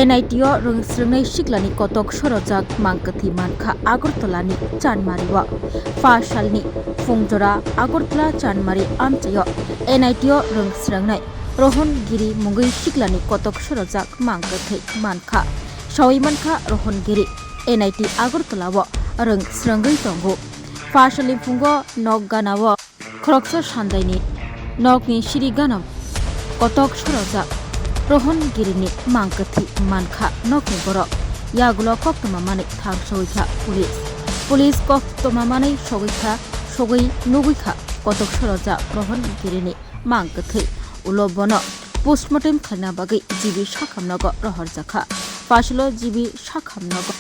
NITO rungsrungnai siklani kotok sorojak mangkathi mankha Agartalani Chanmariwa Fasalni Fungjora Agartala Chanmari amchayo NITO rungsrungnai Rohongiri mungui siklani kotok sorojak mangkathi mankha Sawi mankha Rohongiri NIT Agartalawo rungsrungui tongo Fasalni fungo nok ganawo khoroksa sandaini nokni siri ganam kotok sorojak Rohongirini mangkathi mankha nokni borok yagulo koktoma thang soikha police koktoma soikha sogoi nuguikha kotok soroja Rohongirini mangkathi ulobono postmortem khalna bagai jibi sakhamnago rohorjakha paslo jibi sakhamnago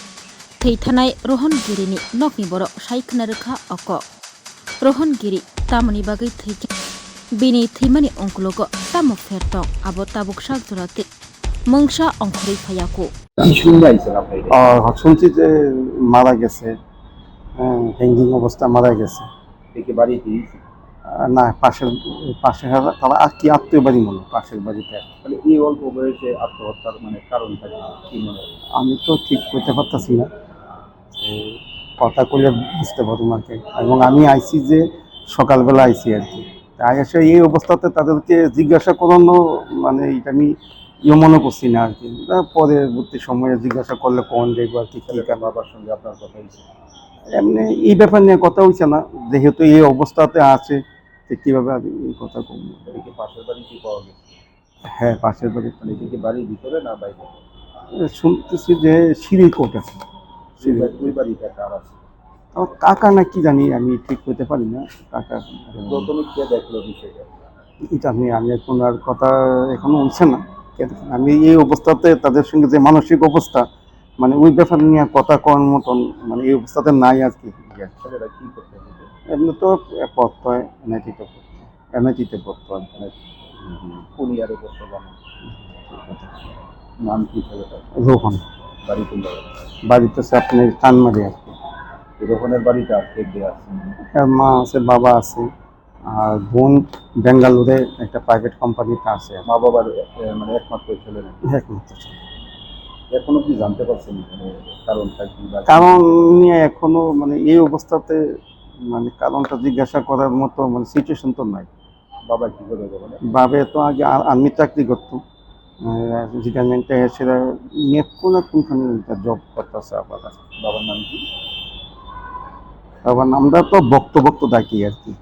theithanai Rohongirini nokni borok saikhnarikha oko Rohongiri tamani bagai theikha bini thimani ongkulogo tamo fertong abo tabuk sak jorate mungsa ongkhori phayako শুনছি যে মারা গেছে, hanging অবস্থা মারা গেছে। না, পাশের তারা আর কি আত্মীয় বাড়ি মনে পাশের বাড়িতে। এই অল্প বয়সে আত্মহত্যার কারণটা কি মনে হয়? আমি তো ঠিক করতে পারতাছি না, কথা কইলে বুঝতে পারবো আর কি। এবং আমি আইছি যে সকালবেলা আইছি আর কি। এসে এই অবস্থাতে তাদেরকে জিজ্ঞাসা করানো এটা আমি মনে করছি না আর কি। পরবর্তী সময়ে জিজ্ঞাসা করলে কোন যাইব আর কি। বাবার সঙ্গে আপনার কথা হয়েছে? এমনি এই ব্যাপার নিয়ে কথা হয়েছে না, যেহেতু এই অবস্থাতে আছে কিভাবে আমি এই কথা বলবো। পাশের বাড়ি কি পাওয়া গেছে? হ্যাঁ, পাশের বাড়ি। বাড়ির ভিতরে না বাইরে? শুনতেছি যে সিঁড়ি কোট আছে। ওই বাড়িটা কার আছে? আমার কাকা না কি জানি, আমি ঠিক করতে পারি না। কাকা প্রথমে কে দেখলো বিষয়টা? এটা আমি এখন আর কথা এখনো উঠছে না। আমি এই অবস্থাতে তাদের সঙ্গে যে মানসিক অবস্থা, ওই ব্যাপার নিয়ে কথা করার মতন এই অবস্থাতে নাই আর কি। ছেলেরা কি করতে হবে? এমনি তো পড়তে হয়, এনআইটিতে পড়তে হয়। কোন ইয়ারে পড়তে জানেন? নাম কি ছেলেটা? রোহন। বাড়ি কোন জায়গায়? বাড়িতে আপনি চানমারি আর কি। রোহনের বাড়িটা কে কে আছে? মা আছে, বাবা আছে, আর বোন বেঙ্গালুরে একটা প্রাইভেট কোম্পানিতে আছে। মা বাবার একমাত্র ছেলে নাকি? একমাত্র ছেলে। এখনো কি জানতে পারছেন কারণটা কি? কারণ নিয়ে এখনো এই অবস্থাতে কারণটা জিজ্ঞাসা করার মতো সিচুয়েশন তো নাই। বাবা কি করে? বাবা তো আগে আর্মি চাকরি করতো, রিটায়ারমেন্টে সেটা কোনখানে জব করতেছে। আবার বাবার নাম কি? বাবার নামটা তো বক্ত ডাকি আর কি।